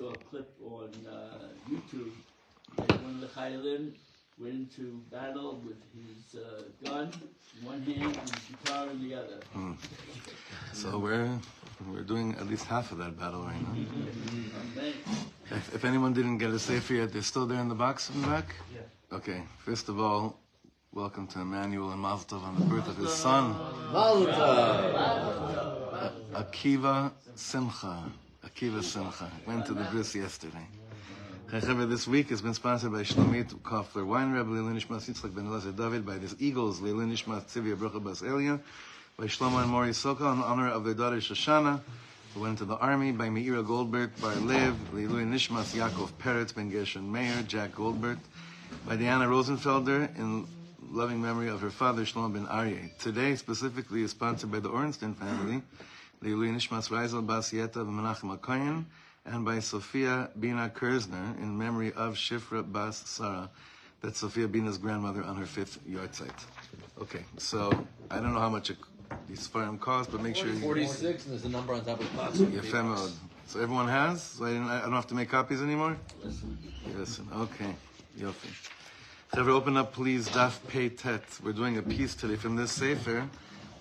saw a clip on YouTube that one of the Chaylim went into battle with his gun in one hand and his guitar in the other. So we're doing at least half of that battle right now. If anyone didn't get a sefer yet, they're still there in the box in the back? Yeah. Okay, first of all, welcome to Emmanuel and Mazel Tov on the birth of his son. Mazel Tov. Akiva Simcha. Went to the bris yesterday. This week has been sponsored by Shlomit Kofler Wine Rebbe, Leilin Nishmas Yitzchak Ben Elazar David, by the Eagles, Leilin Nishmas Tzivia Bracha Bas Elia, by Shlomo and Mori Soka in honor of their daughter Shoshana, who went to the army, by Meira Goldberg, by Lev, Leilin Nishmas Yaakov Peretz Ben Gershon Meir, Jack Goldberg, by Diana Rosenfelder in loving memory of her father Shlomo Ben Aryeh. Today specifically is sponsored by the Ornstein family, Leilin Nishmas Reisel Bas Yeta Menachem HaKoyen, and by Sophia Bina Kerzner in memory of Shifra Bas Sarah. That's Sophia Bina's grandmother on her 5th yahrzeit. Okay, so I don't know how much these farm cost, but make sure 46, and there's a number on top of the box. Yefemod. So everyone has? So I don't have to make copies anymore? Listen. Okay. Yofi. Chavre, open up please Daf Pei Tet. We're doing a piece today from this sefer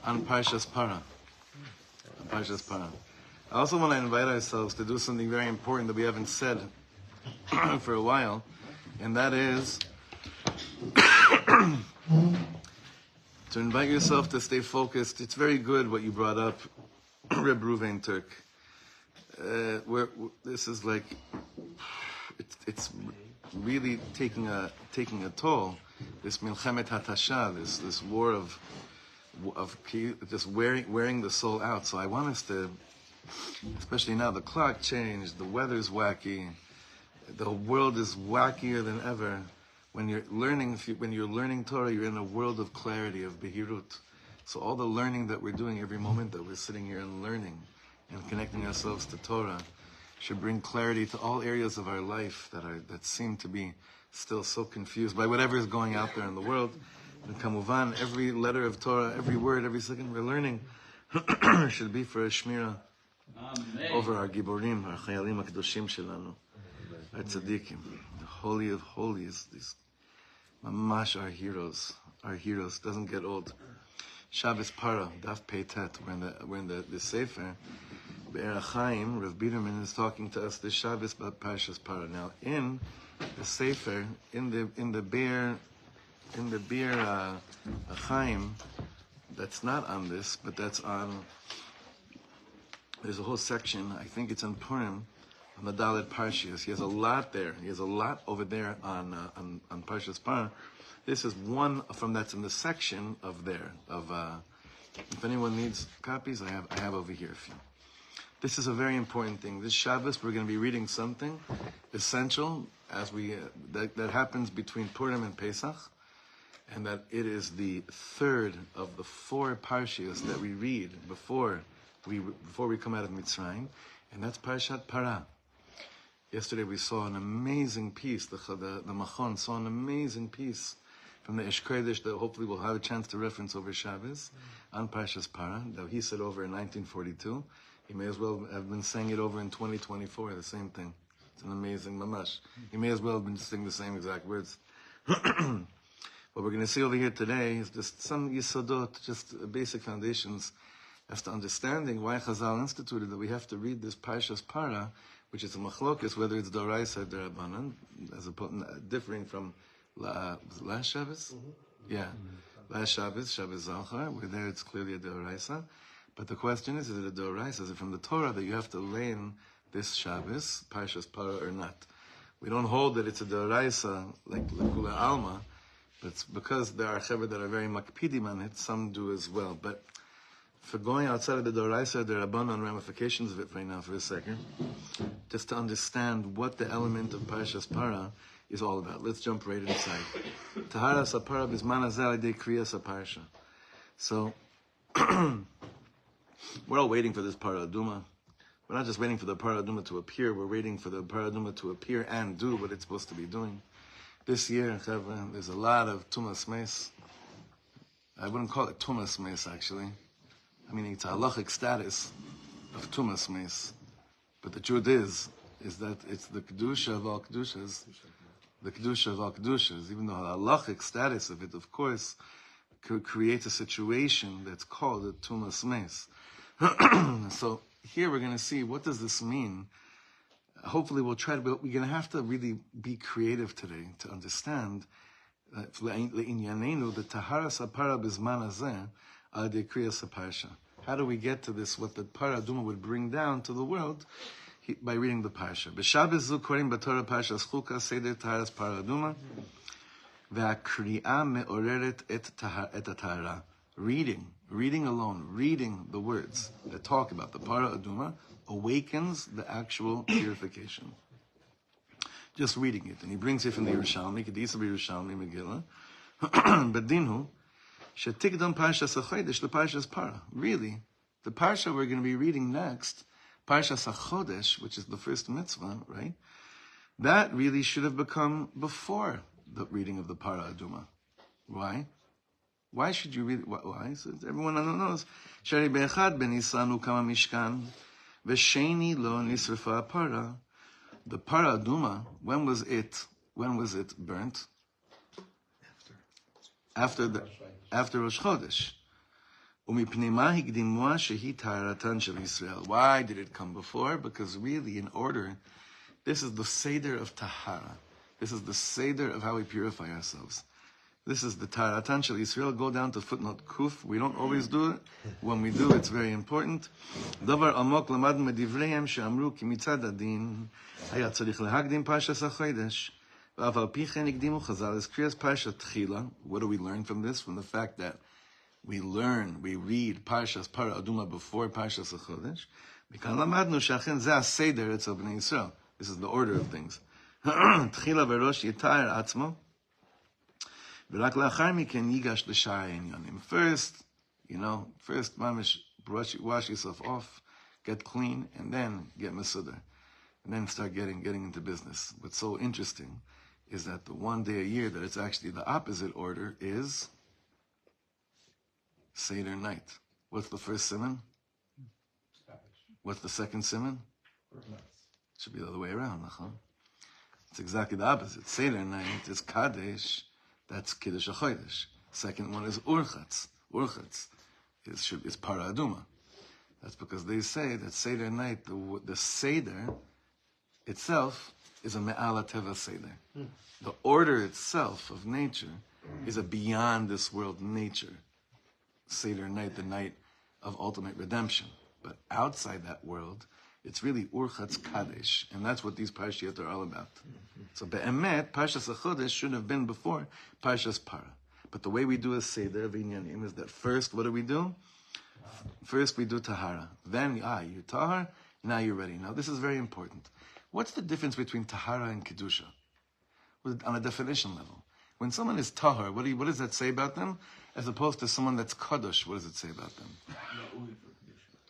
on Parshas Para. Parshas Para. I also want to invite ourselves to do something very important that we haven't said for a while, and that is to invite yourself to stay focused. It's very good what you brought up, Reb Ruvain Turk. This is like, it's really taking a toll. This milchemet hatasha, this war of just wearing the soul out. So I want us to, especially now the clock changed, the weather's wacky, the world is wackier than ever. when you're learning Torah, you're in a world of clarity, of behirut. So all the learning that we're doing every moment that we're sitting here and learning and connecting ourselves to Torah should bring clarity to all areas of our life that seem to be still so confused by whatever is going out there in the world. And kamuvan, every letter of Torah, every word, every second we're learning should be for a shmira over our giborim, our chayalim hakadoshim shelanu, our tzaddikim, the holy of holies, these mamash, our heroes, doesn't get old. Shabbos Para, Daf Pei Tet, we're in the Sefer. Be'er Chaim, Rav Biderman is talking to us this Shabbos about Parshas Para. Now, in the Sefer, in the Be'er Chaim, that's not on this, but that's on. There's a whole section. I think it's on Purim, on the Dalet Parshias. He has a lot there. He has a lot over there on Parshas Para. This is one from that's in the section of there. If anyone needs copies, I have over here a few. This is a very important thing. This Shabbos, we're going to be reading something essential as that happens between Purim and Pesach, and that it is the third of the 4 Parshias that we read before we come out of Mitzrayim, and that's Parshat Para. Yesterday we saw an amazing piece. The Machon saw an amazing piece from the Ish Kodesh that hopefully we'll have a chance to reference over Shabbos on Parshas Para that he said over in 1942. He may as well have been saying it over in 2024, the same thing. It's an amazing mamash. He may as well have been saying the same exact words. What we're going to see over here today is just some yisodot, just basic foundations as to understanding why Chazal instituted that we have to read this Parshas Para, which is a machlokes, whether it's Doraisa or Derabanan, as differing from last Shabbos? Mm-hmm. Yeah. Last Shabbos, Shabbos Zachar, where there it's clearly a Doraisa. But the question is it a Doraisa? Is it from the Torah that you have to lay in this Shabbos, Parshas Para, or not? We don't hold that it's a Doraisa like Kula Alma, but it's because there are Chaver that are very makpidim on it, some do as well. But for going outside of the Doraisa, the Rabbanan ramifications of it right now for a second, just to understand what the element of Parshas Para is all about. Let's jump right inside. Tahara Sapara Bisman Azal de Kriya Saparsha. So, we're all waiting for this Para Aduma. We're not just waiting for the Para Aduma to appear, we're waiting for the Para Aduma to appear and do what it's supposed to be doing. This year, there's a lot of Tumas Meis. I wouldn't call it Tumas Meis, actually. I mean, it's a halachic status of Tumas Meis. But the truth is that it's the Kedusha of all Kedushas, the Kedusha of all Kedushas, even though the halachic status of it, of course, creates a situation that's called a Tumas Meis. So here we're going to see, what does this mean? Hopefully we're going to have to really be creative today to understand the Tahara Sapara Bizman Hazeh ad Kriya Saparsha. How do we get to this, what the Para Aduma would bring down to the world by reading the Parsha? B'Shabbos zu korim b'Torah Parshas Chuka Seder Taharas Para Aduma ve'akri'a me'oreret et Tahara. Reading alone, reading the words that talk about the Para Aduma awakens the actual purification. Just reading it. And he brings it from the Yerushalmi, Kedisa b'Yerushalmi Megillah. Badinhu, shetikdam Parshas HaChodesh leParshas Para. Really, the Parsha we're going to be reading next, Parshas HaChodesh, which is the first mitzvah, right? That really should have become before the reading of the Para Aduma. Why? Why should you read it? Why? So everyone knows. Shari be'echad ben Nisanu kama mishkan, v'sheni lo nisrafa para. The Para Aduma, when was it burnt? After Rosh Chodesh. Why did it come before? Because really, in order, this is the Seder of Tahara. This is the Seder of how we purify ourselves. This is the Taratan Shel Yisrael. Go down to footnote Kuf. We don't always do it. When we do, it's very important. Davar amok lamad medivreihem she'amru ki mitzad adin haya tzarich lehakdim Parshas HaChodesh v'aval pi chen ikdimu Chazal es kriyas Parshat Tchila. What do we learn from this? From the fact that we read Parshas Para Aduma before Parshas HaChodesh. Mikan lamadnu she'achen zeh seder etzel bnei Yisrael. This is the order of things. Tchila v'rosh yitair atzmo ורק לאחר מכן ייגש לשאר העניינים. First, mamish, wash yourself off, get clean, and then get mesudar. And then start getting into business. What's so interesting is that the one day a year that it's actually the opposite order is Seder night. What's the first simon? What's the second simon? Should be the other way around. It's exactly the opposite. Seder night is Kadesh, that's Kiddush HaChodesh. Second one is Urchatz. Urchatz is Para Aduma. That's because they say that Seder night, the Seder itself is a Me'ala Teva Seder. The order itself of nature is a beyond this world nature. Seder night, the night of ultimate redemption. But outside that world, it's really Urchatz Kadesh. And that's what these Parshiot are all about. So Be'emet, Parshas HaChodesh should have been before Parshas Para. But the way we do a Seder of Inyanim is that first, what do? First we do Tahara. Then, you're Tahar, now you're ready. Now this is very important. What's the difference between Tahara and Kedusha? On a definition level. When someone is Tahar, what does that say about them? As opposed to someone that's Kadosh, what does it say about them?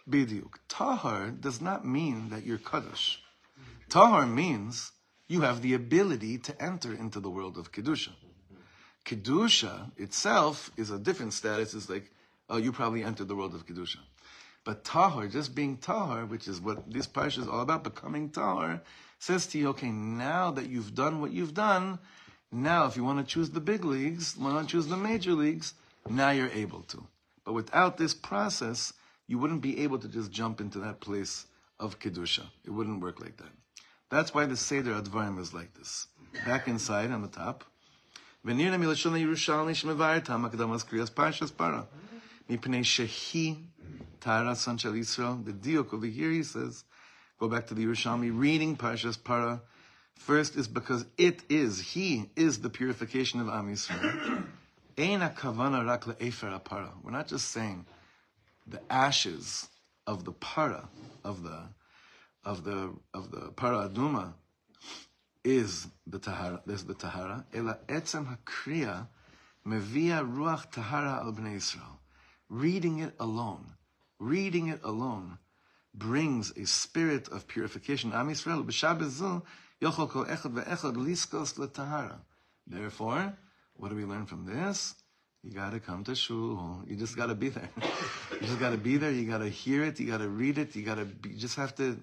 Bidyuk. Tahar does not mean that you're Kadosh. Tahar means you have the ability to enter into the world of Kedusha. Kedusha itself is a different status. It's like, you probably entered the world of Kedusha. But Tahar, just being Tahar, which is what this Parsha is all about, becoming Tahar, says to you, okay, now that you've done what you've done, now if you want to choose the big leagues, want to choose the major leagues, now you're able to. But without this process, you wouldn't be able to just jump into that place of Kedusha. It wouldn't work like that. That's why the Seder Advarim is like this. Back inside, on the top, V'nirna milashon Yerushalmi shmevartam akdamas kriyas Parshas Para. Mipnei shehi Tara son shel Yisrael. The diuk over here, he says, go back to the Yerushalmi, reading Parshas Para. First is because he is the purification of Am Yisrael. Eina kavana rak le'efer para. We're not just saying the ashes of the para, of the para aduma, is the tahara. There's the tahara. Ela etzem hakriya mevia ruach tahara al bnei Yisrael. Reading it alone, brings a spirit of purification. Am Yisrael b'shabbat zu yochol kol echad ve'echad liskos letahara. Therefore, what do we learn from this? You got to come to shul. You just got to be there. You just got to be there. You got to hear it. You got to read it. You just have to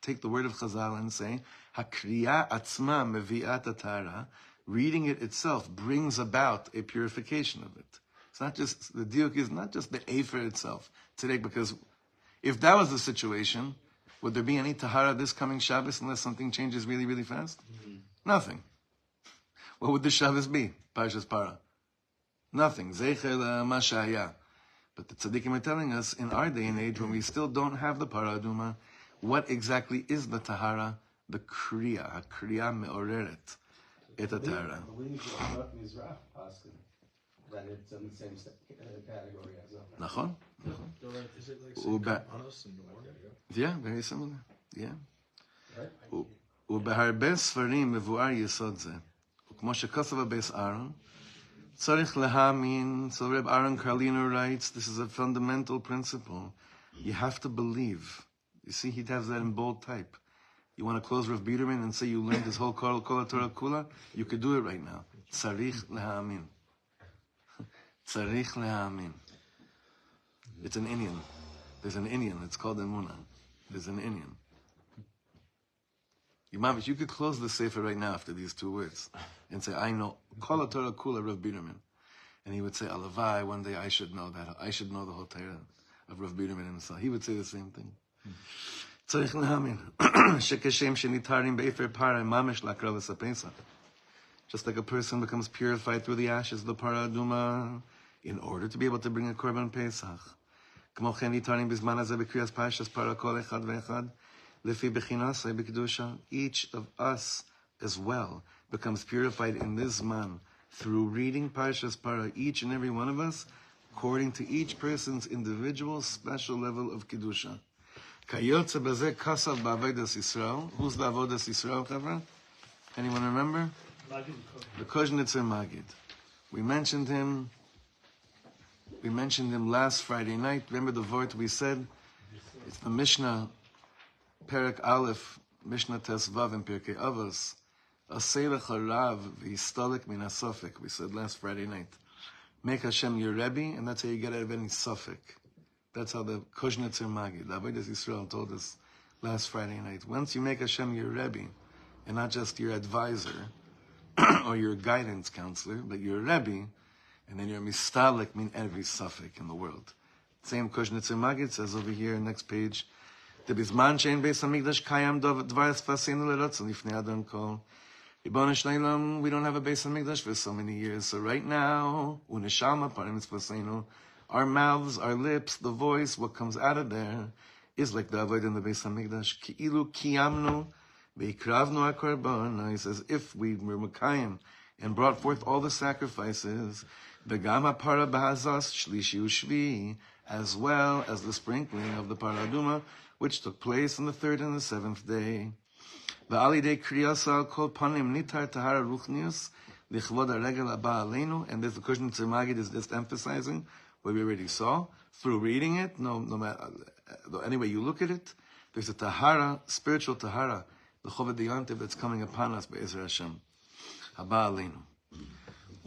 take the word of Chazal and say, Hakriya atzma mevi'at atara. Reading it itself brings about a purification of it. It's not just, the diuk is not just the afer itself today, because if that was the situation, would there be any tahara this coming Shabbos unless something changes really, really fast? Mm-hmm. Nothing. What would the Shabbos be? Parshas Para. Nothing. Zecher mashaya. But the tzaddikim are telling us, in our day and age, when we still don't have the para aduma, what exactly is the tahara? The kriya. Kriya me'oreret et tahara. The way you brought Mizrach asking that it's in the same category as a... Nachon? Is it like Kapanos and water? Yeah, very similar. Yeah. Right? ובהרבה ספרים מבואר יסוד זה. וכמו שכתב בבייס אהרון, Tzarich Leha'amin. So Reb Aaron Carlino writes, this is a fundamental principle. You have to believe. You see, he has that in bold type. You want to close Rav Biderman and say you learned his whole Kol Torah Kula? You could do it right now. Tzarich Leha'amin. Tzarich Leha'amin. It's an Indian. There's an Indian. It's called Emunah. There's an Indian. You could close the sefer right now after these two words and say, I know Kol Torah Kula Rav Biderman. And he would say, Alavai, one day I should know that. I should know the whole Torah of Rav Biderman himself. He would say the same thing. Tzarich Leha'amin. Shekeshem shenitarim be'efer para mamesh lakrav esapesach. Just like a person becomes purified through the ashes of the para aduma in order to be able to bring a korban pesach. Kmo chen nitarim bizman hazeh b'kriyas parshas para kol echad ve'echad. Each of us as well becomes purified in this man through reading Parshas Para, each and every one of us, according to each person's individual special level of Kedusha. Kayotze bazeh kasav ba'avodas Yisrael. Who's the avodas Yisrael, Chavra? Anyone remember? The Koznitzer Magid. We mentioned him last Friday night. Remember the word we said? It's the Mishnah, Perek Aleph, Mishnah Tes Vav in Pirkei Avos. Aseirach harav v'histalik min hasofik. We said last Friday night. Make Hashem your Rebbe, and that's how you get out of any suffik. That's how the Kushnitzer Magid, the Avodas Yisrael, told us last Friday night. Once you make Hashem your Rebbe, and not just your advisor, or your guidance counselor, but your Rebbe, and then you're mistalik min every suffik in the world. Same Kushnitzer Magid says over here, next page, the Bizman Shein Beis HaMikdash Kayam Dvaras Faseinu L'Ratzon Lifnei Adam Kol. Ribono Shleilam, we don't have a Beis HaMikdash for so many years, so right now, Uneshama Parim Faseinu, our mouths, our lips, the voice, what comes out of there, is like the Avodah in the Beis HaMikdash. Ki'ilu Kiyamnu Ve'ikravnu HaKorban. He says, if we were Mekayim and brought forth all the sacrifices, Begam HaPara B'Hazas Shlishi Ushvi, as well as the sprinkling of the Paraduma, which took place on the 3rd and the 7th day. V'alidei kriyasa kol panim nitar tahara ruchnius lichvod haregel haba aleinu. And this, the Kushnitzer Magid is just emphasizing what we already saw through reading it. No matter any way you look at it, there's a tahara, spiritual tahara, the choved diyantiv that's coming upon us by Ezra Hashem. Haba aleinu.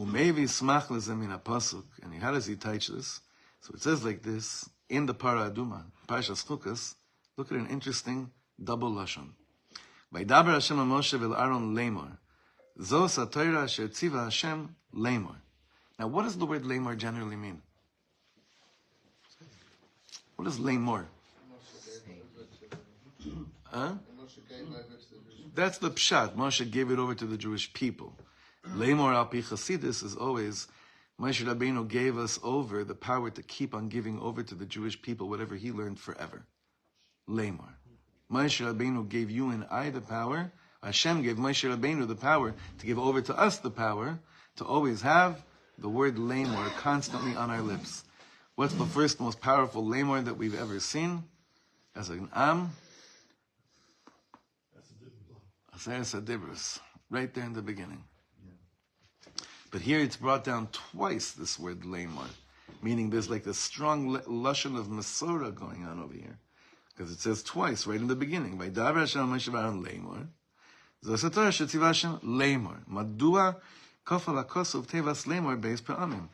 Umevi smach lezeh min pasuk. And how does he teach this? So it says like this in the Para Aduma, Parshas Chukas. Look at an interesting double lashon. Vaydaber Hashem Moshe vel Aaron lemor. Zos haTorah asher tziva Hashem lemor. Now, what does the word lemor generally mean? What is lemor? Huh? That's the pshat. Moshe gave it over to the Jewish people. Lemor al pi Chasidus is always Moshe Rabbeinu gave us over the power to keep on giving over to the Jewish people whatever he learned forever. Lemor. Moshe Rabbeinu gave you and I the power. Hashem gave Moshe Rabbeinu the power to give over to us the power to always have the word lemor constantly on our lips. What's the first most powerful lemor that we've ever seen? As an am? Aseres HaDibros. Right there in the beginning. But here it's brought down twice, this word lemor. Meaning there's like this strong lashon of Masorah going on over here. Because it says twice, right in the beginning. Vaydaber Hashem Moshe v'Aaron lemor. Zos haTorah asher tziva Hashem lemor. Madua kofel hakosov tevas lemor beis pa'amim.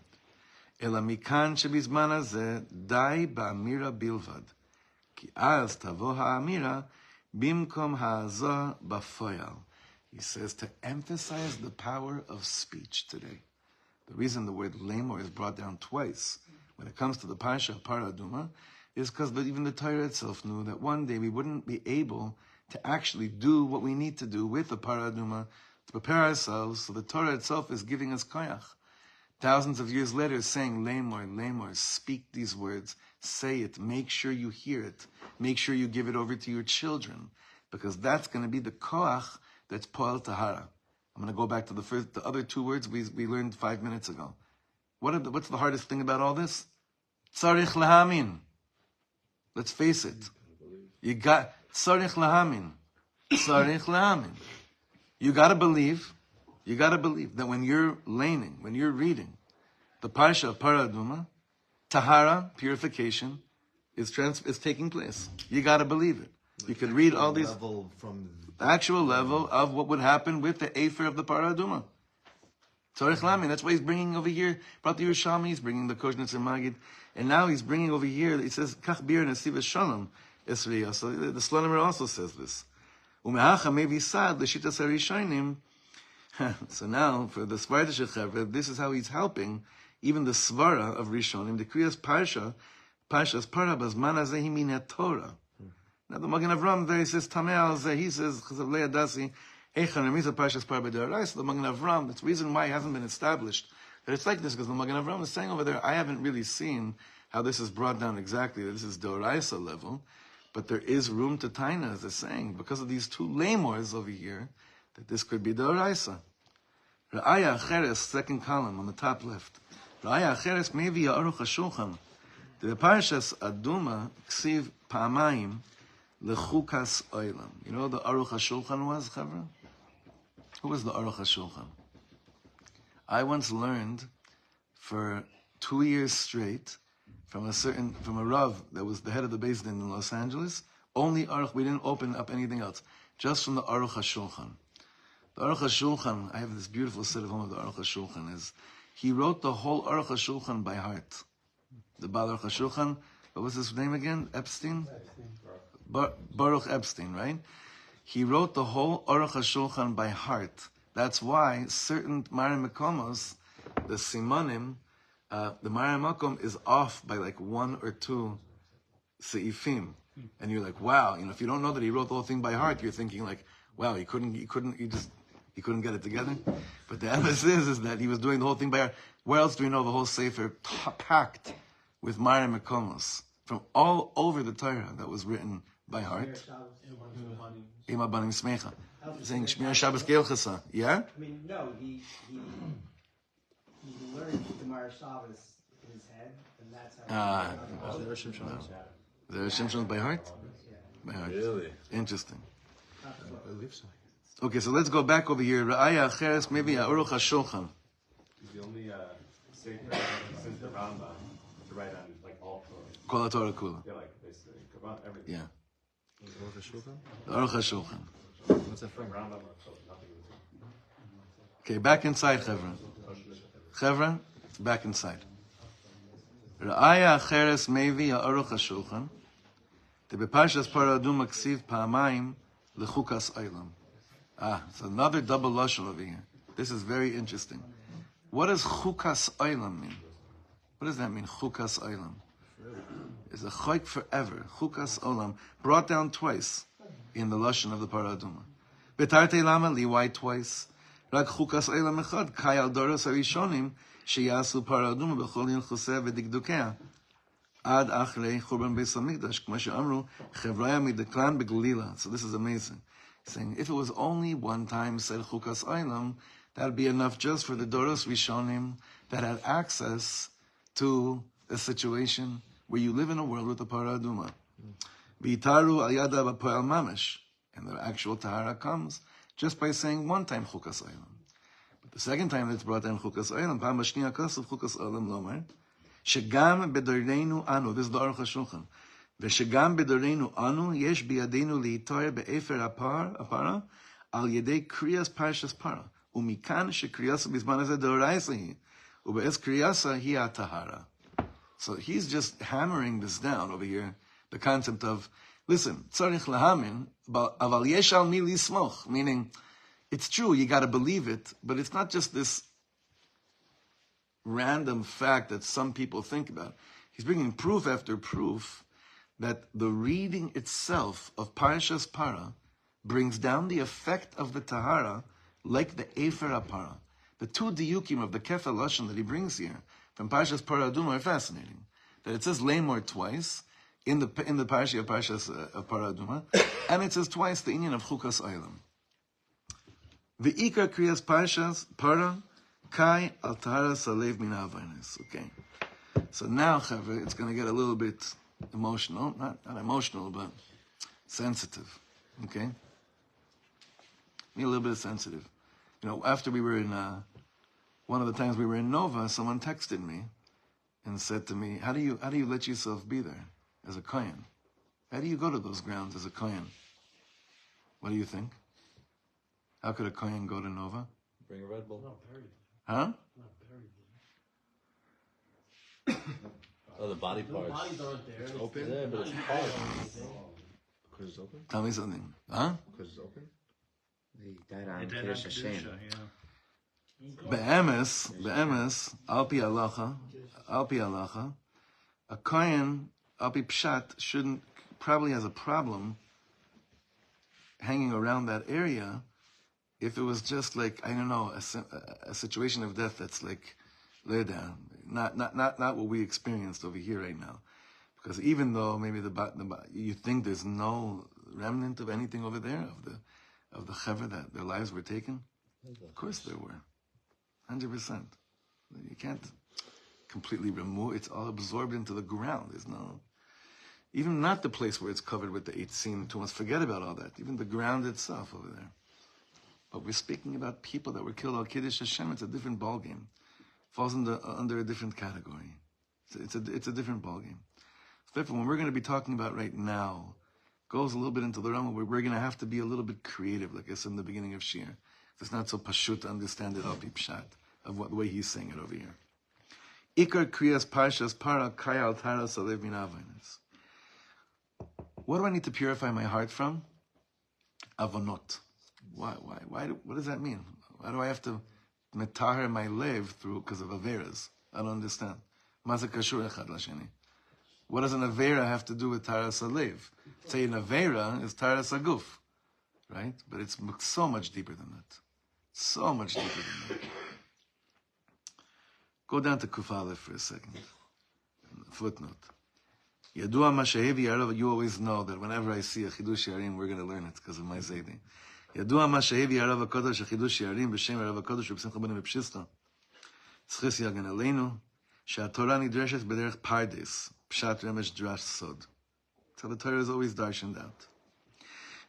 Ela mikan shebizman hazeh dai ba'amira bilvad. Ki az tavo ha'amira bimkom ha'azah b'foyal. He says to emphasize the power of speech today. The reason the word lemor is brought down twice when it comes to the Parsha Para Aduma is because even the Torah itself knew that one day we wouldn't be able to actually do what we need to do with the Para Aduma to prepare ourselves. So the Torah itself is giving us koyach. Thousands of years later saying, lemor, lemor, speak these words, say it, make sure you hear it, make sure you give it over to your children, because that's going to be the koach that's poel tahara. I'm going to go back to the other two words we learned 5 minutes ago. What's the hardest thing about all this? Tzarich Leha'amin. Let's face it. You got Tzarich Leha'amin. Tzarich Leha'amin. You got to believe that when you're laning, when you're reading the Parsha Para Aduma, tahara, purification, is taking place. You got to believe it. You could read all these from the actual level of what would happen with the Afer of the Para Aduma. Tzarich Leha'amin. That's why he's bringing over here. Brought the Yerushalmi, he's bringing the Kushnitzer Magid, and now he's bringing over here. He says Kach Bir Nesiv Shalom Esriya. So the Slonimer also says this. Umehacha maybe sad l'shitas harishonim. So now for the Svardish Chevra, this is how he's helping even the Svara of Rishonim. The Kriyas Parshas Para Bazman Hazehi Min Torah. Now the Magen Avram there, he says Tamei al Zeh. He says Chazav Le'adasi Eichan Remisa Parshas Para B'Deoraisa. The Magen Avram. That's the reason why it hasn't been established that it's like this, because the Magen Avram is saying over there, I haven't really seen how this is brought down exactly. This is Deoraisa level, but there is room to Taina, as they're saying, because of these two lemors over here, that this could be Deoraisa. Ra'aya Acheres, second column on the top left. Ra'aya Acheres maybe Aruch HaShulchan. The Parshas Aduma ksiv Pa'amayim lechukas oilam. You know the Aruch HaShulchan was, Chavra? Who was the Aruch HaShulchan? I once learned for 2 years straight from a Rav that was the head of the Beis Din in Los Angeles. Only Aruch, we didn't open up anything else, just from the Aruch HaShulchan. The Aruch HaShulchan, I have this beautiful set of home of the Aruch HaShulchan, is he wrote the whole Aruch HaShulchan by heart. The Baal Aruch HaShulchan, what was his name again? Epstein? Baruch Epstein, right? He wrote the whole Aruch HaShulchan by heart. That's why certain Mareh Mekomos, the Simonim, the Mareh Mekom is off by like 1 or 2 seifim. And you're like, wow, if you don't know that he wrote the whole thing by heart, you're thinking like, wow, he couldn't get it together. But the emphasis is that he was doing the whole thing by heart. Where else do we know the whole Sefer packed with Mareh Mekomos from all over the Torah that was written by heart? Ema Banim Smecha. Saying Shmir Shabbos Geil Chasa. Yeah? I mean, no, he learned Gemara Shabbos in his head, and that's how The Shimshon by heart? Yeah. By heart. Really? Interesting. I believe so. Okay, so let's go back over here. Ra'aya Acheres, maybe Aruch HaShulchan. The only sefer since the Rambam to write on like all Torah. Kol HaTorah Kula. Yeah, like basically about everything. Yeah. Aruch HaShulchan? Aruch HaShulchan. What's that from? Rambam or nothing. Okay, back inside, Chevron. Chevron, back inside. Ra'aya Acheres, maybe Aruch HaShulchan. The Parshas Para maksiv pa'amayim lechukas olam. It's another double lashon over here. This is very interesting. What does chukas olam mean? What does that mean, chukas olam? It's a chayk forever. Chukas olam, brought down twice in the lashon of the Paraduma. Betarte lama li, why twice? Rak chukas olam echad kai al doros harishonim sheyasu Paraduma b'chol yin choseh v'dikdukea. Ad achrei churban beis hamikdash, k'ma she'amru chevraya mideklan beglila. So this is amazing. Saying if it was only one time said chukas olam, that'd be enough just for the Doros Rishonim that had access to a situation where you live in a world with a paraduma. V'itaru al yada b'poel mamish, and the actual tahara comes just by saying one time chukas olam. But the second time it's brought down chukas olam, pam b'shniya kasav chukas olam lomar, shegam b'doreinu anu. This is the Aruch HaShulchan. ושגם בדורנו אנו יש בידינו להתאר באפר הפרה על ידי קריאס פרשס פרה ומכאן שקריאסה בזמן הזה דאורייסה היא ובעץ קריאסה היא הטהרה. So he's just hammering this down over here, the concept of, listen, tzarich Leha'amin, אבל יש על מי לסמוך, meaning, it's true, you got to believe it, but it's not just this random fact that some people think about. He's bringing proof after proof that the reading itself of Parshas Para brings down the effect of the Tahara like the Efer HaPara. The 2 diyukim of the Kefal Lashon that he brings here from Parshas Para Aduma are fascinating. That it says Lamor twice in the Parashah of Parshas Para Aduma, and it says twice the inyan of Chukas Olam. The Ikar Kriyas Parshas Para Kai Al Tahara Salev Min HaAvaynos. Okay. So now, Chavre, it's going to get a little bit emotional, not emotional, but sensitive. Okay? Be a little bit sensitive. After we were in, one of the times we were in Nova, someone texted me and said to me, how do you let yourself be there as a kohen? How do you go to those grounds as a kohen? What do you think? How could a kohen go to Nova? Bring a Red Bull. Huh? Oh, the body parts. The bodies aren't there. It's open? Yeah, but it's hard. Because it's open? Tell me something. Huh? Because it's open? They died on Kiddush Hashem. Be'emes, al pi halacha, a kohen, al pi pshat, probably has a problem hanging around that area if it was just like, I don't know, a situation of death that's like, leda, not what we experienced over here right now. Because even though maybe you think there's no remnant of anything over there, of the chaver that their lives were taken, of course there were. 100%. You can't completely remove, it's all absorbed into the ground. There's no, even not the place where it's covered with the eitzim, too much, forget about all that. Even the ground itself over there. But we're speaking about people that were killed al Kiddush Hashem. It's a different ballgame. falls under a different category. It's a different ballgame. So therefore, when we're going to be talking about right now, goes a little bit into the realm where we're going to have to be a little bit creative, like I said in the beginning of Shir. It's not so pashut to understand it al pi pshat of the way he's saying it over here. Ikar kriyas Parshas Para kayal taras alev min avainos. What do I need to purify my heart from? Avonot. Why? What does that mean? Why do I have to metahar my lev through because of averas? I don't understand. Maza kashur echad lasheni. What does an avera have to do with taras alev? Say an avera is taras aguf, right? But it's so much deeper than that. So much deeper than that. Go down to Kuf Aleph for a second. Footnote. Yadua Mashahevi Yarav, you always know that whenever I see a Chidush Yarim, we're going to learn it because of my Zaydin. Yadua Mashahevi Yarav HaKodesh, Chidush Yarim, B'Shem Yarav HaKodesh, B'Simcha B'Nim B'Pshista. Tzchis Yagan Aleinu, She'atorah Nidreshet B'derech Pardes, Pshat Remesh Drash Sod. So the Torah is always darshened out.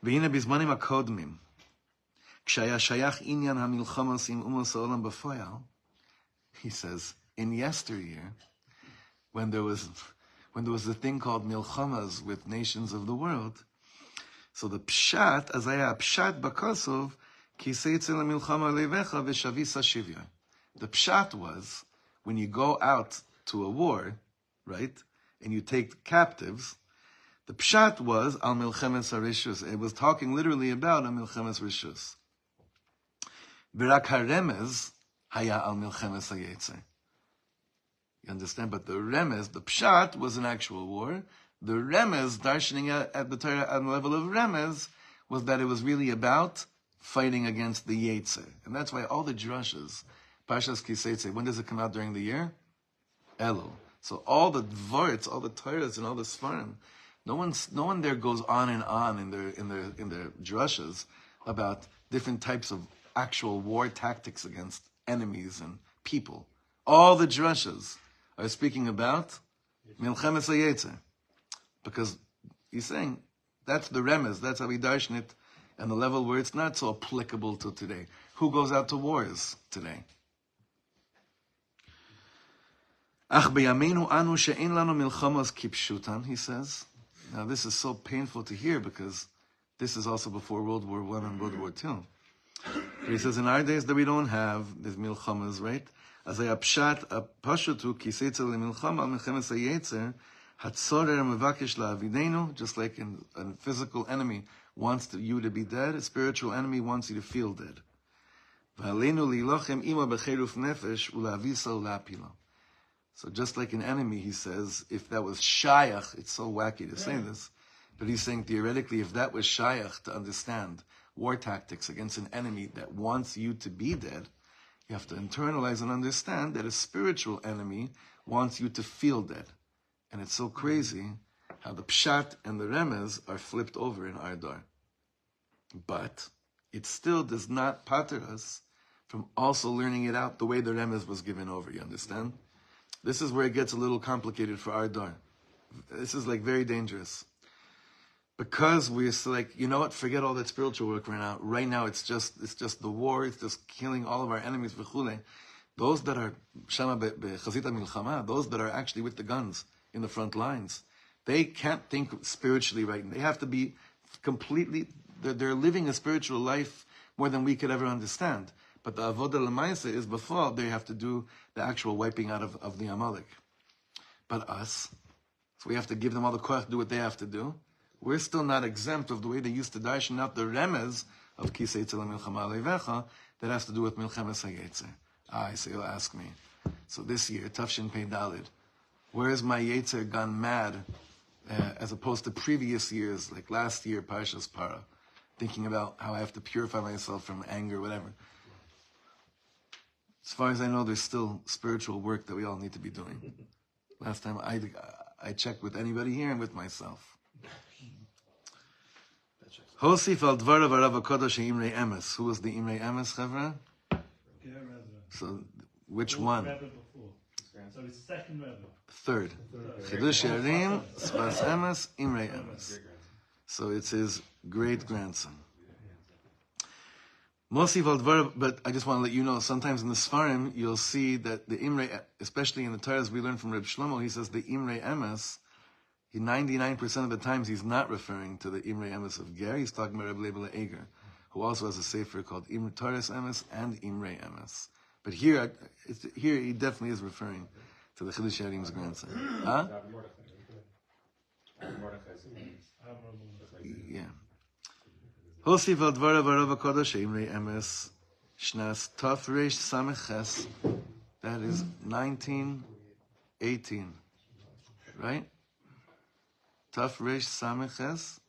V'hine Bizmanim HaKodmim, K'shaya Shayach Inyan HaMilchamos Im Umos HaOlam B'Foyal, he says, in yesteryear, when there was a thing called milchamas with nations of the world, so the pshat, azaya pshat bakosov, kiseitzel milchama levecha v'shavisa shivya. The pshat was when you go out to a war, right, and you take captives. The pshat was al milchemes harishus. It was talking literally about a milchemes rishus. V'rak haremez haya al milchemes hayetze. You understand? But the remez, the pshat, was an actual war. The remez, darshaning at the Torah on the level of remez, was that it was really about fighting against the yetzer. And that's why all the drushes, Parshas Kiseitze, when does it come out during the year? Elul. So all the dvarts, all the Torahs, and all the Sfarim, no one there goes on in their drushes about different types of actual war tactics against enemies and people. All the drushes are speaking about Milchemes HaYetzer. Because he's saying that's the remez, that's how we darshan it, and the level where it's not so applicable to today. Who goes out to wars today? Ach b'yameinu anu she'en lanu milchamos kipshutan, he says. Now this is so painful to hear because this is also before World War I and World War II. But he says in our days that we don't have these milchamas, right? As a pshat, a pashutu kiseitzel milchama milchemes hayetzer hatzorer mevakesh la'avidenu, just like a physical enemy wants you to be dead, a spiritual enemy wants you to feel dead. V'aleinu lilochem ima b'cheruf nefesh u'la'avisa u'la'apila. So just like an enemy, he says, if that was shayach, it's so wacky to say this, but he's saying theoretically, if that was shayach to understand war tactics against an enemy that wants you to be dead, you have to internalize and understand that a spiritual enemy wants you to feel dead. And it's so crazy how the pshat and the remez are flipped over in our dar. But it still does not pater us from also learning it out the way the remez was given over, you understand? This is where it gets a little complicated for our dar. This is like very dangerous. Because we're like, you know what, forget all that spiritual work right now. Right now it's just the war, it's just killing all of our enemies, v'chule. Those that are shama b'chazita milchama, those that are actually with the guns in the front lines, they can't think spiritually right now. They have to be completely, they're living a spiritual life more than we could ever understand. But the avodah l'maisa is before they have to do the actual wiping out of the Amalek. But us, so we have to give them all the koach, do what they have to do. We're still not exempt of the way they used to darshan out the remez of kisei tzelam milchama levecha that has to do with milchemes hayetzer. So you'll ask me, so this year, Tafshin Pei Dalid, where is my yetzer gone mad as opposed to previous years, like last year, Parshas Para, thinking about how I have to purify myself from anger, whatever. As far as I know, there's still spiritual work that we all need to be doing. Last time I checked with anybody here and with myself. Hosif al dvarav Rav HaKodesh Imrei Emes. Who was the Imrei Emes, Chavra? So, which one? So it's second Rebbe. Third. Chidush Yarim, Sfas Emes, Imrei Emes. So it's his great-grandson. Mosif al Dvar, but I just want to let you know, sometimes in the Sfarim, you'll see that the Imre, especially in the Torahs we learn from Rav Shlomo, he says the Imre Emes, 99% of the times he's not referring to the Imre Emes of Ger, he's talking about Reb Leibel Eger, who also has a sefer called Imre Torahs Emes and Imre Emes. But here he definitely is referring to the Chiddush Yarim's grandson. Huh? Yeah. Hosif al Dvarav Arav HaKodesh Imre Emes Shnas Taf Reish Samech Ches. That is 1918, right? Taf Reish Samech Ches.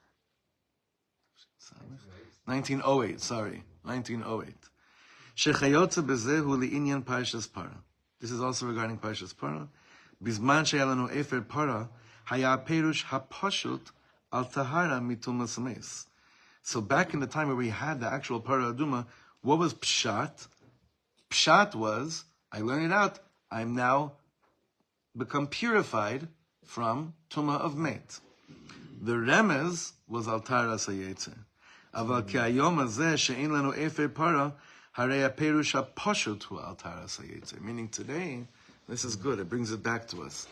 1908. Sorry, 1908. Shechayotze Bezehu Li'inyan Parshas Para. This is also regarding Parshas Para. Bizman Sheyalanu Efer Para Haya Perush HaPashut Al Tahara Mitumas Meis. So back in the time where we had the actual Para Aduma, what was Pshat? Pshat was, I learned it out, I'm now become purified from Tumah of Met. The Remez was Al Tahara Sayetze. Aval ki hayom hazeh she'ein lanu efer para, harei haperush hapashut hu Al Tahara Sayetze. Meaning today, this is good, it brings it back to us.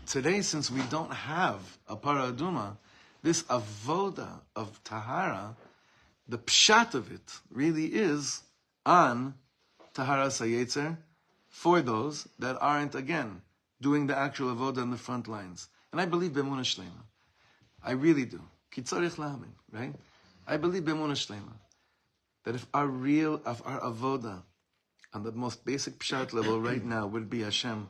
Today, since we don't have a Para Aduma, this avoda of Tahara, the pshat of it really is on Tahara Sayetzer for those that aren't, again, doing the actual avoda on the front lines. And I believe b'emunah shlema. I really do. Ki tzarich leha'amin, right? I believe b'emunah shlema that if our avoda on the most basic pshat level right now would be Hashem,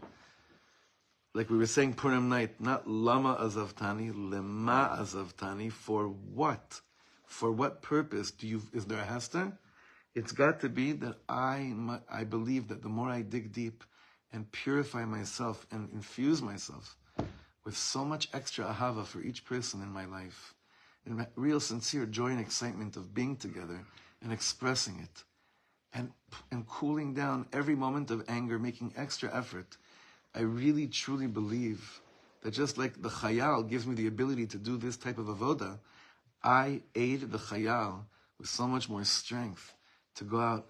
like we were saying Purim night, not lama azavtani, lema azavtani, for what? For what purpose is there a hester? It's got to be that I believe that the more I dig deep and purify myself and infuse myself with so much extra ahava for each person in my life, and real sincere joy and excitement of being together and expressing it, and cooling down every moment of anger, making extra effort, I really truly believe that just like the chayal gives me the ability to do this type of avoda, I aid the chayal with so much more strength to go out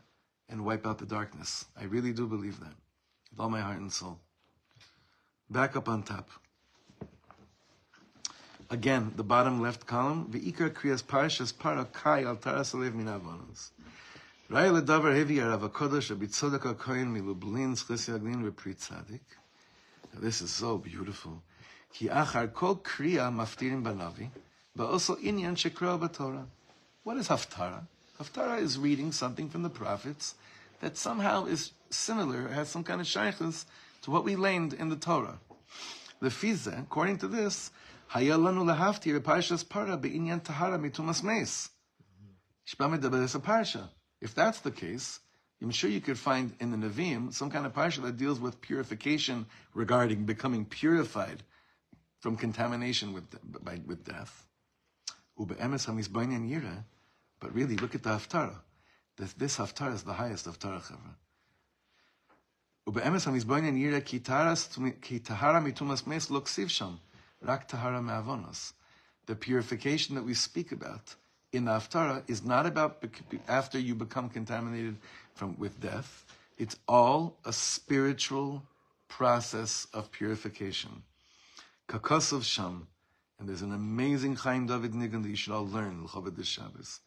and wipe out the darkness. I really do believe that with all my heart and soul. Back up on top. Again, the bottom left column, V'ikar kriyas Parshas Para kai al taras alev min avonos. Rai ledavar hevi Rav HaKodesh Abitzodek HaKohen milublin zchus yaglin v'pri tzadik. This is so beautiful. Ki achar kol kriya maftirim banavi, but also inyan shekra b'Torah. What is Haftarah? Haftarah is reading something from the prophets that somehow is similar, has some kind of shaykhus to what we learned in the Torah. The Fize, according to this, Hayalanu lahaftir Parshas Para be'inyan tahara mitumas meis. Shbamid is a parsha. If that's the case, I'm sure you could find in the Nevi'im some kind of parsha that deals with purification regarding becoming purified from contamination with death. Ube'emes hamizbainyan yireh. But really, look at the Haftarah. This Haftarah is the highest Haftarah Chavra. Ube'emes hamizbainyan yireh ki tahara mitumas meis lo ksiv sham, rak tahara me'avonos. The purification that we speak about in the Haftarah is not about after you become contaminated with death. It's all a spiritual process of purification. Kakosov Sham. And there's an amazing Chaim David Nigun that you should all learn, L'chaved Shabbos.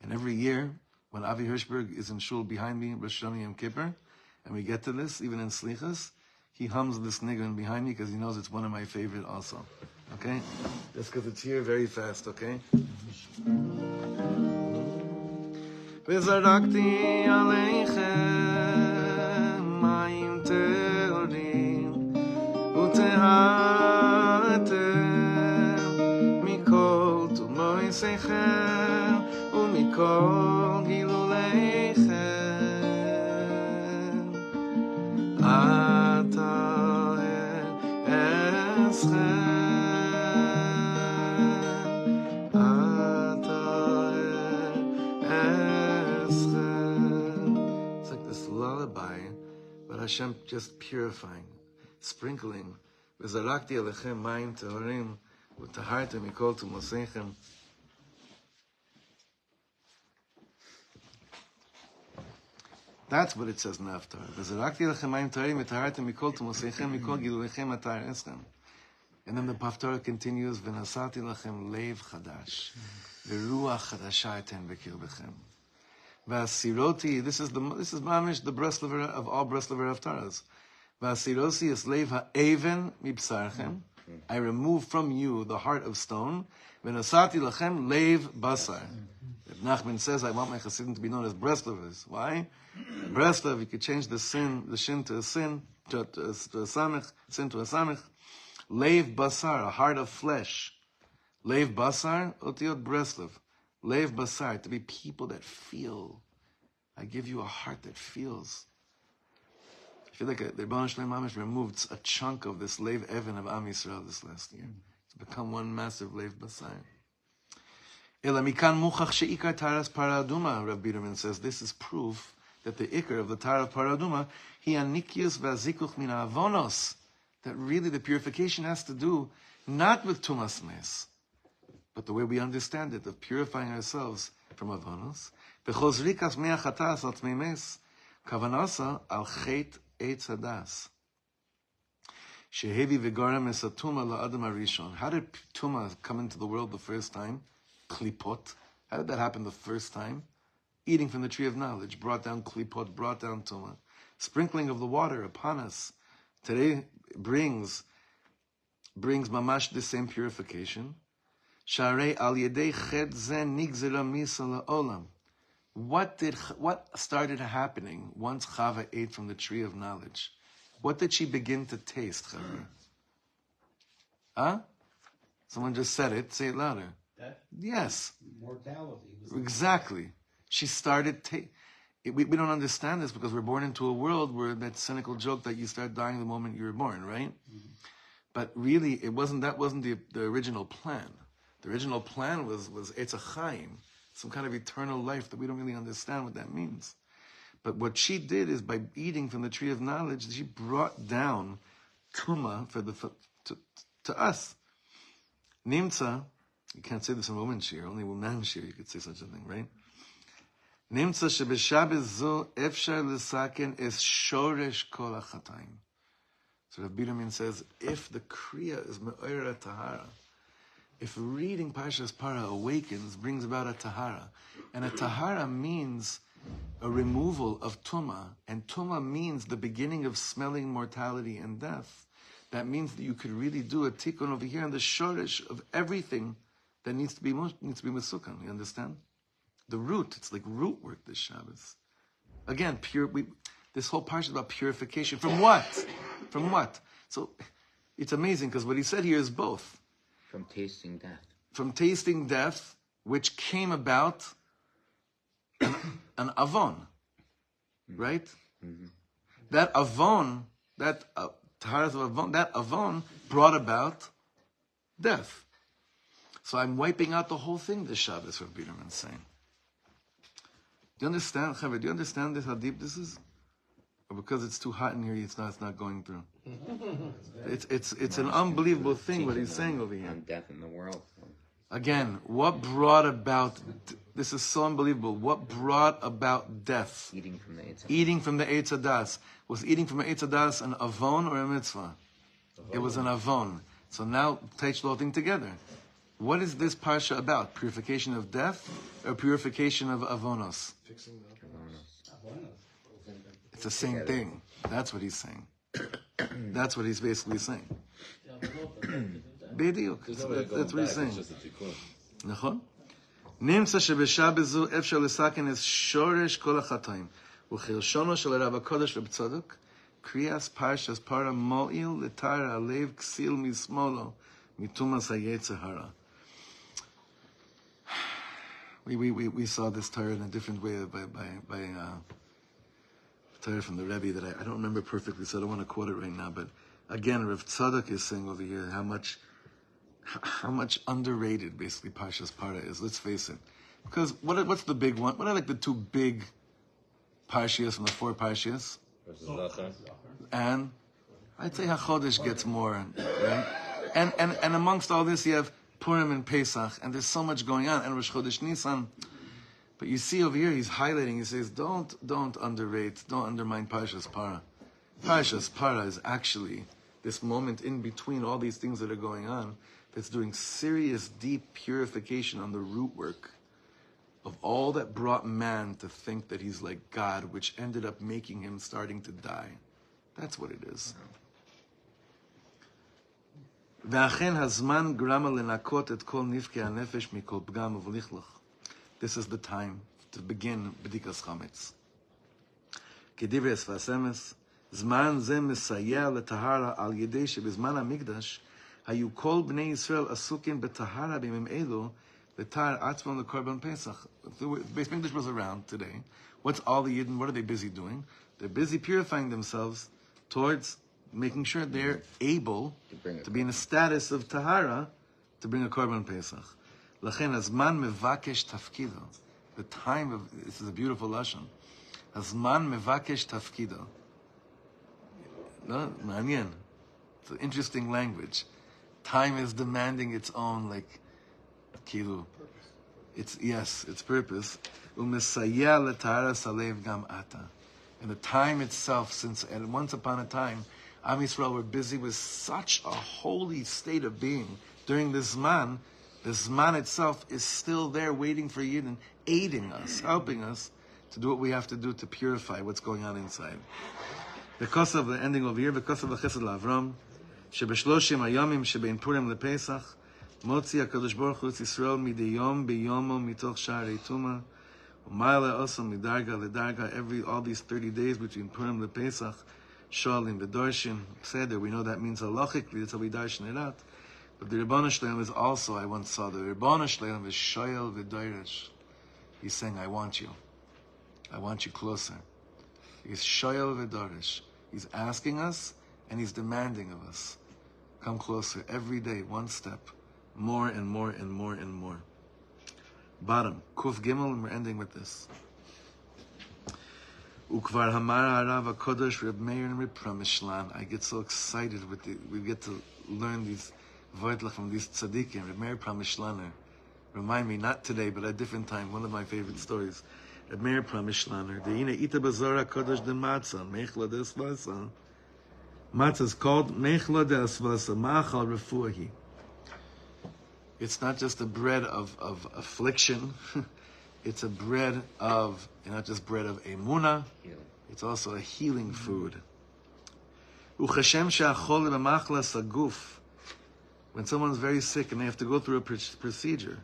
And every year, when Avi Hirschberg is in shul behind me, Rosh Hashanah Yom Kippur, and we get to this, even in Slichas, he hums this Nigun behind me because he knows it's one of my favorite also. Okay? Just because it's here very fast, okay? V'zarakti aleichem mayim teorim utehatem mikol tumoisechem umikol giluleichem ata eschem. But Hashem just purifying, sprinkling. V'zarakti alechem mayim tehorim u'tahartem mikol tumoseichem. That's what it says in the Haftarah. And then the Haftarah continues, V'nasati lachem lev chadash, v'ruach chadasha eten b'kirbechem. V'asiroti, this is mamish, the Breslever of all Breslever Haftarahs. V'asiroti is lev ha'even mibsarchem. I remove from you the heart of stone. V'nasati lachem lev basar. If Nachman says, I want my Hasidim to be known as Breslevers. Why? Breslev, you could change the shin to a sin, to a samech, sin to a samech. Lev basar, a heart of flesh. Lev basar, otiot Breslev. Lev basar, to be people that feel. I give you a heart that feels. I feel like the Rebbeinu Shalom Mamish removed a chunk of this Lev Evan of Am Yisrael this last year. It's become one massive Lev basar. Ela mikan muchach she'ikar taras paraduma, Rav Biderman says, this is proof that the ikar of the Tara of paraduma, hi anikius v'azikuch min avonos, that really the purification has to do not with tumas mes, but the way we understand it, of purifying ourselves from avonos. V'chozrikas me'achatas al tmei mes, kavanasa al chet eitz hadas. Shehevi v'garam es atuma la'adam harishon. How did tuma come into the world the first time? Klipot. How did that happen the first time? Eating from the tree of knowledge brought down klipot, brought down tuma. Sprinkling of the water upon us today brings mamash the same purification. Sharei al yedei chet zen nigzera misa la'olam. What started happening once Chava ate from the tree of knowledge? What did she begin to taste, Chava? Huh? Someone just said it. Say it louder. Death? Yes. Mortality. Exactly. She started... We don't understand this because we're born into a world where that cynical joke that you start dying the moment you were born, right? Mm-hmm. But really, that wasn't the original plan. The original plan was Eitz HaChaim, some kind of eternal life that we don't really understand what that means. But what she did is by eating from the tree of knowledge, she brought down Tuma to us. Nimtza, you can't say this in women's shir, only women's shir you could say such a thing, right? Nimtza shebeshabes zo efshar l'saken es shoresh kol hachatayim. So Rav Biderman says, if the kriya is me'orer tahara, if reading Parshas Para awakens, brings about a tahara, and a tahara means a removal of tuma, and tuma means the beginning of smelling mortality and death. That means that you could really do a tikkun over here on the shoresh of everything that needs to be mesukan. You understand? The root, it's like root work this Shabbos. Again, this whole parsha is about purification. From what? From what? So it's amazing because what he said here is both. From tasting death. From tasting death, which came about an avon, right? Mm-hmm. That avon, that taharas of avon, that avon brought about death. So I'm wiping out the whole thing this Shabbos, Rav Biderman saying. Do you understand, Chaver? Do you understand this, how deep this is? Or because it's too hot in here, it's not going through? It's an unbelievable thing what he's saying over here. On death in the world. Again, what brought about, this is so unbelievable, what brought about death? Eating from the Eitz Hadas. Eating from the Eitz Hadas. Was eating from the Eitz Hadas an avon or a mitzvah? It was an avon. So now, take the whole thing together. What is this parsha about? Purification of death or purification of avonos? Fixing the It's the same thing. That's what he's saying. That's what he's basically saying. Bediuk. That's what he's saying. Nachon? Nimsa shebeshabes zu efshar lesaken es shoresh kol hachatayim. Uchilshono shel Rav HaKodesh Reb Tzadok, kriyas Parshas Para mo'il letar alev ksil mismolo mitumas hayetzer hara. We saw this Torah in a different way by Torah from the Rebbe that I don't remember perfectly, so I don't want to quote it right now. But again, Rav Tzadok is saying over here how much underrated basically Parshas Para is. Let's face it, because what's the big one? What are like the two big Parshias from the four Parshias? And I'd say HaChodesh gets more, right? And amongst all this, you have Purim and Pesach, and there's so much going on. And Rosh Chodesh Nisan, But you see over here, he's highlighting, he says, don't underrate, don't undermine Parshas Para. Parshas Para is actually this moment in between all these things that are going on that's doing serious, deep purification on the root work of all that brought man to think that he's like God, which ended up making him starting to die. That's what it is. This is the time to begin b'dikas chametz. Kedivre esvasemes, zman ze mesayeh letahara al yedei shebizman hamikdash hayu kol bnei Yisrael asukin betahara b'yemim elu letar atzmon lekorban Pesach. The Beis Mikdash was around today. What's all the Yidden? What are they busy doing? They're busy purifying themselves towards making sure they're able to be in a status of tahara to bring a korban Pesach. Lachen azman mevakesh tafkido. The time of, this is a beautiful lashon. Azman mevakesh tafkido. No, ma'anyan. It's an interesting language. Time is demanding its own, like, kilu. It's, yes, its purpose. Umesayya letahara salev gam ata. And the time itself, and once upon a time, Am Yisrael were busy with such a holy state of being during this Zman. The Zman itself is still there waiting for Yidden, aiding us, helping us to do what we have to do to purify what's going on inside. Because of the ending of the year, because of the Chesed L'Avram, שבשלושים הימים שבין פורים לפסח, מוציא הקדוש ברוך הוא את ישראל מדי יום ביומו מתוך שערי טומאה, ומעלה also מדרגה לדרגה, all these 30 days between Purim and Pesach, Shoalim v'Darshin, Seder, we know that means halachically, that's how we darshan it out. But the Rebbeinu Shalom is also, I once saw, the Rebbeinu Shalom is Shoel v'Darish. He's saying, I want you closer. He's Shoel v'Darish. He's asking us, and he's demanding of us. Come closer, every day, one step, more and more and more and more. Bottom, Kuf Gimel, and we're ending with this. Ukvar Hamar Harav HaKodesh Reb Meir and Reb Pramishlan. I get so excited we get to learn these Vaitlach from these tzaddikim. Reb Meir Pramishlan. Remind me, not today, but at a different time, one of my favorite stories. Reb Meir Pramishlan. De'ina ita bazar HaKodesh de matzah, mechla de asvasa. Matzah is called mechla de asvasa, ma'achal refuahi. It's not just a bread of affliction. It's a bread of, not just bread of emunah, it's also a healing food. Uchashem she'achol b'machla saguf. When someone's very sick and they have to go through a procedure,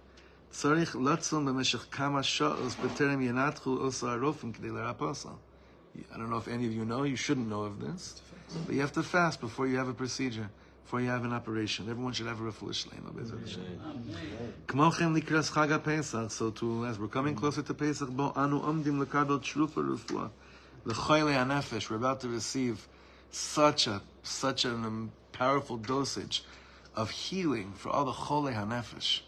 tzarich latzon b'meshech kama sha'os b'terem yenatchu osa arofim k'dei l'rapasa. I don't know if any of you know, you shouldn't know of this, but you have to fast before you have a procedure, before you have an operation. Everyone should have a refuah shleima. K'mochem likras Chag HaPesach. So too, as we're coming closer to Pesach, bo anu omdim lekabel trufa refuah l'choyle hanefesh. We're about to receive such a powerful dosage of healing for all the chole hanefesh.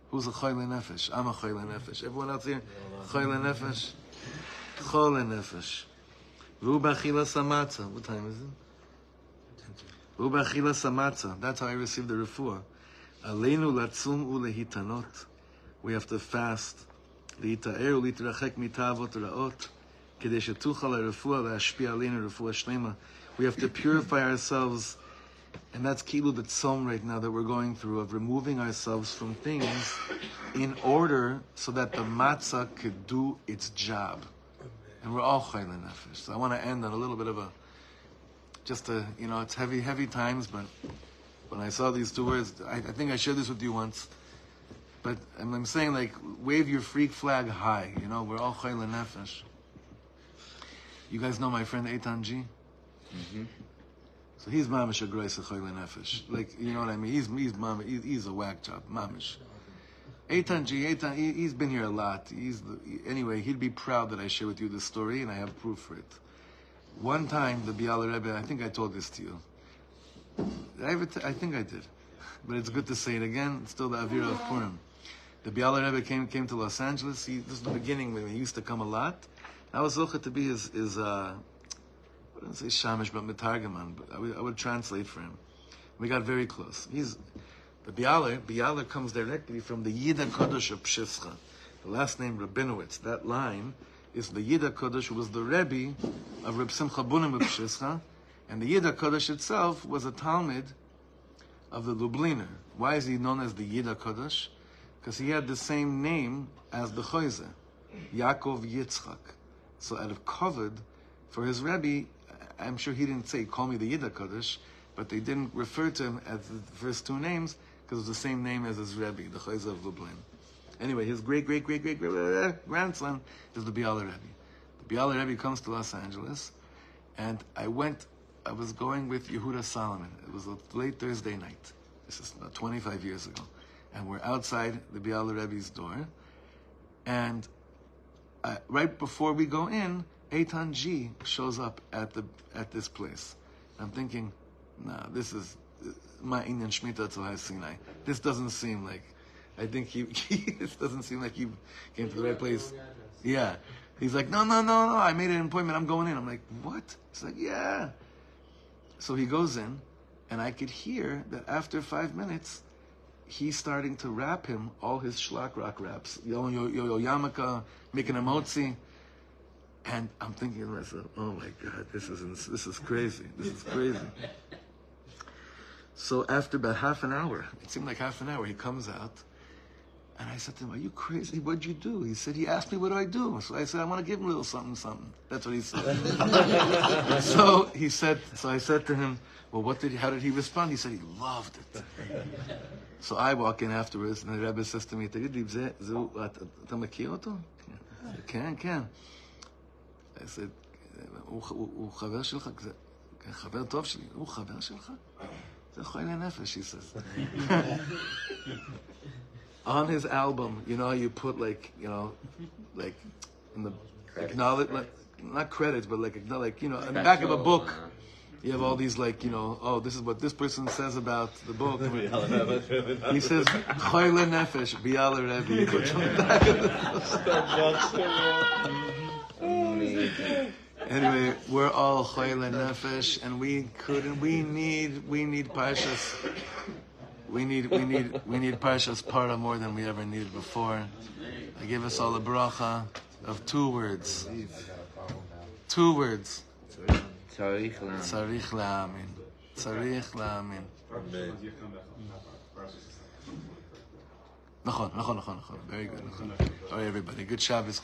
Who's a choyle nefesh? I'm a choyle nefesh. Everyone out there, choyle nefesh, chole nefesh. V'hu b'achilas hamatzah. What time is it? That's how I received the refuah. Aleinu latzum ulehitanot. We have to fast. Leita'er ulitrachek mitavot ra'ot. Kedei shetuchal ha'refuah le'ashpia aleinu refuah shlema. We have to purify ourselves. And that's kilu the tzom right now that we're going through, of removing ourselves from things in order so that the matzah could do its job. And we're all chayla nefesh. So I want to end on a little bit of it's heavy times, but when I saw these two words, I think I shared this with you once, but I'm saying, like, wave your freak flag high, we're all chayla nefesh. You guys know my friend Eitan G? Mm-hmm. So he's mamish a groisa chayla nefesh. Like, you know what I mean? He's a whack job, mamish. Eitan G, he's been here a lot. Anyway, he'd be proud that I share with you this story, and I have proof for it. One time, the Biala Rebbe, I think I told this to you. I think I did. But it's good to say it again. It's still the Avira of Purim. The Biala Rebbe came to Los Angeles. This is the beginning when he used to come a lot. I was zochet to be his I wouldn't say shamish, but metargaman. But I would translate for him. We got very close. The Biala comes directly from the Yid HaKadosh of Pshischa. the last name Rabinowitz, that line is the Yid HaKodesh, who was the Rebbe of Reb Simcha Bunim of Pshischa, and the Yid HaKodesh itself was a Talmud of the Lubliner. Why is he known as the Yid HaKodesh? Because he had the same name as the Choyze, Yaakov Yitzchak. So out of kavod for his Rebbe, I'm sure he didn't say, call me the Yid HaKodesh, but they didn't refer to him as the first two names because it was the same name as his Rebbe, the Choyze of Lublin. Anyway, his great-great-great-great-grandson is the Biala Rebbe. The Biala Rebbe comes to Los Angeles, and I was going with Yehuda Solomon. It was a late Thursday night. This is about 25 years ago. And we're outside the Biala Rebbe's door, and right before we go in, Eitan G shows up at this place. I'm thinking, nah, this is my Inyan Shmita Tzal Sinai. This doesn't seem like, I think this doesn't seem like he came to the right place. Yeah. He's like, no, I made an appointment, I'm going in. I'm like, what? He's like, yeah. So he goes in, and I could hear that after 5 minutes, he's starting to rap him all his shlak rock raps. Yo Yamaka, making a motzi. And I'm thinking to myself, oh my God, this is crazy. This is crazy. So after about half an hour, it seemed like half an hour, he comes out. And I said to him, are you crazy? What'd you do? He said, he asked me, what do I do? So I said, I want to give him a little something, something. That's what he said. So I said to him, well, how did he respond? He said he loved it. So I walk in afterwards, and the Rebbe says to me, Ken. I said, הוא חבר שלך? חבר טוב שלי. הוא חבר שלך? זה חולי נפש, he says. On his album, you know how you put like in the acknowledge, like, not credits, but like in the back of a book, you have all these this is what this person says about the book. He says, Choyle Nefesh, Biala Rebbe. He puts on the back of the Anyway, we're all Choyle Nefesh, and we need Parshas. We need Parshas Para more than we ever needed before. I give us all a bracha of 2 words. 2 words. Tzarich Leha'amin. Tzarich Leha'amin. נכון. Very good. All right, everybody. Good Shabbos.